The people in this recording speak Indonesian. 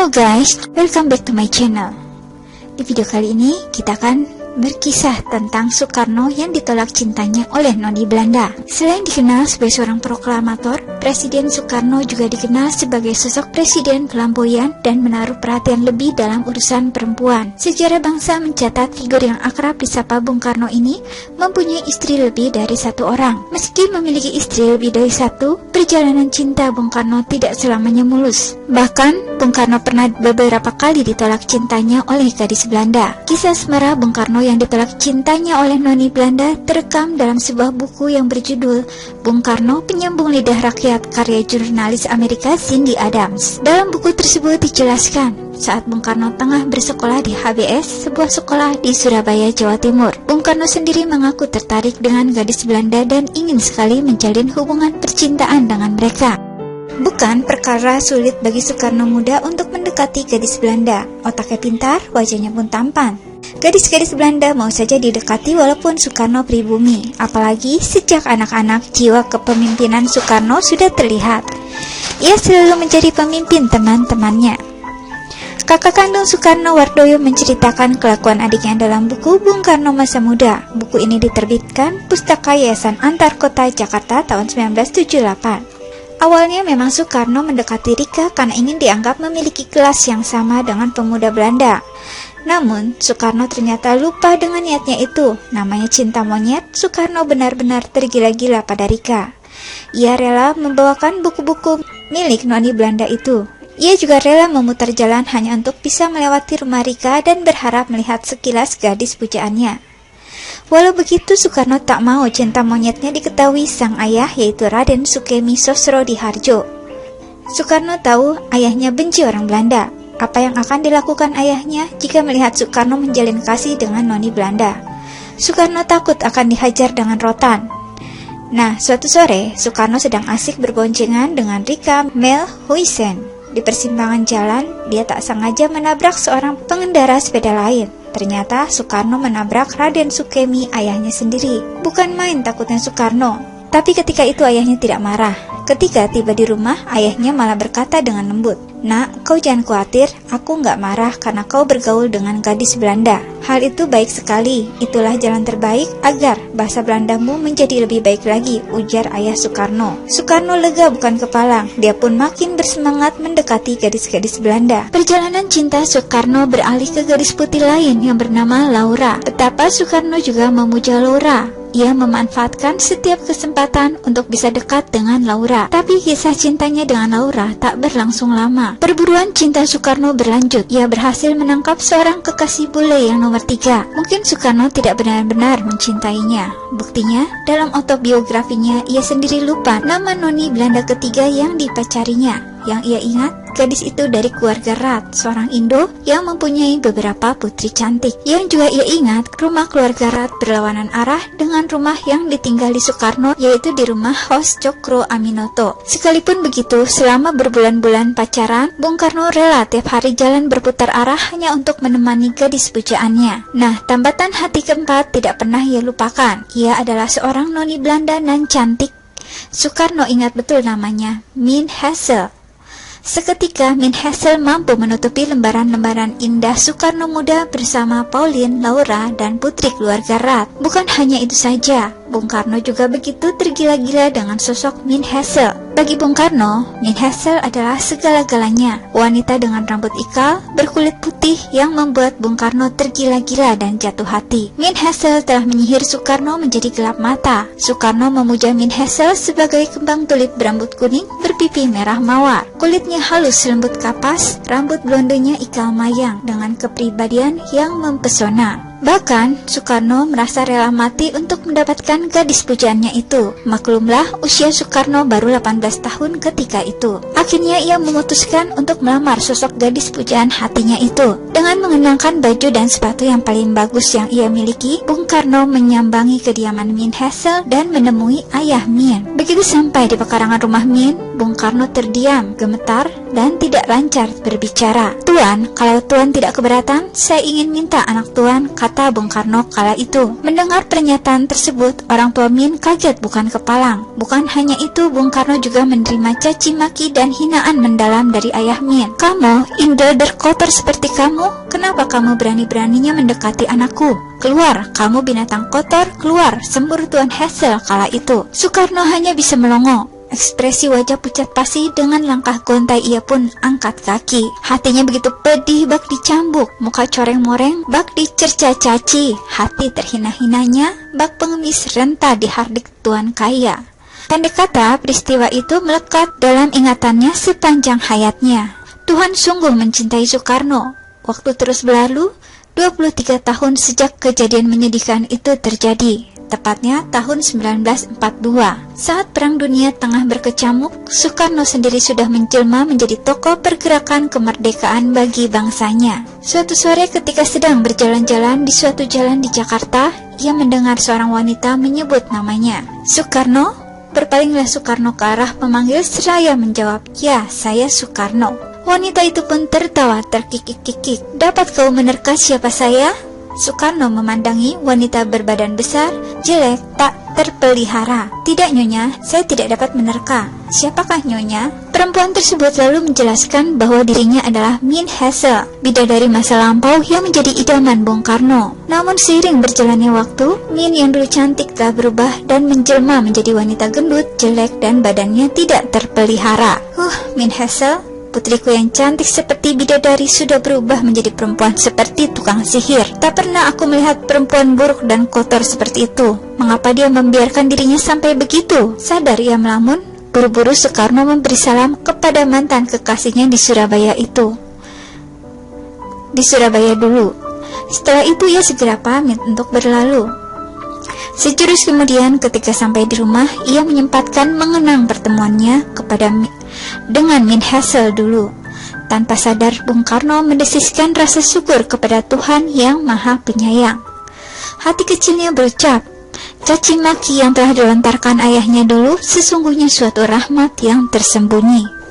Halo guys, welcome back to my channel. Di video kali ini kita akan berkisah tentang Soekarno yang ditolak cintanya oleh Noni Belanda. Selain dikenal sebagai seorang proklamator, Presiden Soekarno juga dikenal sebagai sosok presiden flamboyan dan menaruh perhatian lebih dalam urusan perempuan. Sejarah bangsa mencatat figur yang akrab disapa Bung Karno ini mempunyai istri lebih dari satu orang. Meski memiliki istri lebih dari satu, perjalanan cinta Bung Karno tidak selamanya mulus. Bahkan, Bung Karno pernah beberapa kali ditolak cintanya oleh gadis Belanda. Kisah asmara Bung Karno yang ditolak cintanya oleh Noni Belanda terekam dalam sebuah buku yang berjudul Bung Karno Penyambung Lidah Rakyat karya jurnalis Amerika Cindy Adams. Dalam buku tersebut dijelaskan, saat Bung Karno tengah bersekolah di HBS, sebuah sekolah di Surabaya, Jawa Timur, Bung Karno sendiri mengaku tertarik dengan gadis Belanda dan ingin sekali menjalin hubungan percintaan dengan mereka. Bukan perkara sulit bagi Soekarno muda untuk mendekati gadis Belanda. Otaknya pintar, wajahnya pun tampan. Gadis-gadis Belanda mau saja didekati walaupun Soekarno pribumi. Apalagi sejak anak-anak jiwa kepemimpinan Soekarno sudah terlihat. Ia selalu menjadi pemimpin teman-temannya. Kakak kandung Soekarno, Wardoyo, menceritakan kelakuan adiknya dalam buku Bung Karno Masa Muda. Buku ini diterbitkan Pustaka Yayasan Antar Kota Jakarta tahun 1978. Awalnya memang Soekarno mendekati Rika karena ingin dianggap memiliki kelas yang sama dengan pemuda Belanda. Namun, Soekarno ternyata lupa dengan niatnya itu. Namanya cinta monyet, Soekarno benar-benar tergila-gila pada Rika. Ia rela membawakan buku-buku milik Noni Belanda itu. Ia juga rela memutar jalan hanya untuk bisa melewati rumah Rika dan berharap melihat sekilas gadis pujaannya. Walau begitu, Soekarno tak mau cinta monyetnya diketahui sang ayah, yaitu Raden Sukemi Sosrodihardjo. Soekarno tahu ayahnya benci orang Belanda. Apa yang akan dilakukan ayahnya jika melihat Soekarno menjalin kasih dengan Noni Belanda? Soekarno takut akan dihajar dengan rotan. Nah, suatu sore, Soekarno sedang asik berboncengan dengan Rika Melhuisen. Di persimpangan jalan, dia tak sengaja menabrak seorang pengendara sepeda lain. Ternyata Soekarno menabrak Raden Sukemi, ayahnya sendiri. Bukan main takutnya Soekarno, tapi ketika itu ayahnya tidak marah. Ketika tiba di rumah, ayahnya malah berkata dengan lembut, "Nak, kau jangan khawatir, aku nggak marah karena kau bergaul dengan gadis Belanda. Hal itu baik sekali, itulah jalan terbaik agar bahasa Belandamu menjadi lebih baik lagi," ujar ayah Soekarno. Soekarno lega bukan kepalang, dia pun makin bersemangat mendekati gadis-gadis Belanda. Perjalanan cinta Soekarno beralih ke gadis putih lain yang bernama Laura. Betapa Soekarno juga memuja Laura. Ia memanfaatkan setiap kesempatan untuk bisa dekat dengan Laura. Tapi kisah cintanya dengan Laura tak berlangsung lama. Perburuan cinta Soekarno berlanjut. Ia berhasil menangkap seorang kekasih bule yang nomor 3. Mungkin Soekarno tidak benar-benar mencintainya. Buktinya, dalam autobiografinya ia sendiri lupa nama Noni Belanda ketiga yang dipacarinya. Yang ia ingat, gadis itu dari keluarga Rat, seorang Indo yang mempunyai beberapa putri cantik. Yang juga ia ingat, rumah keluarga Rat berlawanan arah dengan rumah yang ditinggali Soekarno, yaitu di rumah host Cokro Aminoto. Sekalipun begitu, selama berbulan-bulan pacaran, Bung Karno rela tiap hari jalan berputar arah hanya untuk menemani gadis pujaannya. Nah, tambatan hati keempat tidak pernah ia lupakan. Ia adalah seorang Noni Belanda nan cantik. Soekarno ingat betul namanya, Min Hassel. Seketika Min Hassel mampu menutupi lembaran-lembaran indah Soekarno muda bersama Pauline, Laura, dan putri keluarga Rat. Bukan hanya itu saja, Bung Karno juga begitu tergila-gila dengan sosok Min Hassel. Bagi Bung Karno, Min Hassel adalah segala-galanya. Wanita dengan rambut ikal, berkulit putih yang membuat Bung Karno tergila-gila dan jatuh hati. Min Hassel telah menyihir Soekarno menjadi gelap mata. Soekarno memuja Min Hassel sebagai kembang tulip berambut kuning berpipi merah mawar. Kulitnya halus lembut kapas, rambut blondenya ikal mayang dengan kepribadian yang mempesona. Bahkan, Soekarno merasa rela mati untuk mendapatkan gadis pujaannya itu. Maklumlah, usia Soekarno baru 18 tahun ketika itu. Akhirnya ia memutuskan untuk melamar sosok gadis pujaan hatinya itu. Dengan mengenakan baju dan sepatu yang paling bagus yang ia miliki, Bung Karno menyambangi kediaman Min Hassel dan menemui ayah Min. Begitu sampai di pekarangan rumah Min, Bung Karno terdiam, gemetar, dan tidak lancar berbicara. "Tuan, kalau Tuan tidak keberatan, saya ingin minta anak Tuan," kata kata Bung Karno kala itu. Mendengar pernyataan tersebut, orang tua Min kaget bukan kepalang. Bukan hanya itu, Bung Karno juga menerima caci maki dan hinaan mendalam dari ayah Min. "Kamu, indolder kotor seperti kamu, kenapa kamu berani-beraninya mendekati anakku? Keluar, kamu binatang kotor, keluar!" sembur Tuan Hassel kala itu. Soekarno hanya bisa melongo. Ekspresi wajah pucat pasi, dengan langkah gontai ia pun angkat kaki. Hatinya begitu pedih bak dicambuk, muka coreng-moreng bak dicerca caci, hati terhina-hinanya bak pengemis renta dihardik tuan kaya. Pendek kata, peristiwa itu melekat dalam ingatannya sepanjang hayatnya. Tuhan sungguh mencintai Soekarno. Waktu terus berlalu, 23 tahun sejak kejadian menyedihkan itu terjadi. Tepatnya tahun 1942. Saat Perang Dunia tengah berkecamuk, Soekarno sendiri sudah menjelma menjadi tokoh pergerakan kemerdekaan bagi bangsanya. Suatu sore ketika sedang berjalan-jalan di suatu jalan di Jakarta, ia mendengar seorang wanita menyebut namanya. "Soekarno?" Berpalinglah Soekarno ke arah pemanggil seraya menjawab, "Ya, saya Soekarno." Wanita itu pun tertawa terkikik-kikik. "Dapat kau menerka siapa saya?" Soekarno memandangi wanita berbadan besar, jelek, tak terpelihara. "Tidak, Nyonya, saya tidak dapat menerka." "Siapakah Nyonya?" Perempuan tersebut lalu menjelaskan bahwa dirinya adalah Min Hassel, bidadari masa lampau yang menjadi idaman Bung Karno. Namun seiring berjalannya waktu, Min yang dulu cantik telah berubah dan menjelma menjadi wanita gendut, jelek, dan badannya tidak terpelihara. Min Hassel, putriku yang cantik seperti bidadari sudah berubah menjadi perempuan seperti tukang sihir. Tak pernah aku melihat perempuan buruk dan kotor seperti itu. Mengapa dia membiarkan dirinya sampai begitu? Sadar ia melamun, buru-buru Soekarno memberi salam kepada mantan kekasihnya di Surabaya itu. Di Surabaya dulu. Setelah itu ia segera pamit untuk berlalu. Sejurus kemudian ketika sampai di rumah, ia menyempatkan mengenang pertemuannya dengan Min Hassel dulu. Tanpa sadar, Bung Karno mendesiskan rasa syukur kepada Tuhan yang Maha Penyayang. Hati kecilnya berucap, caci maki yang telah dilontarkan ayahnya dulu sesungguhnya suatu rahmat yang tersembunyi.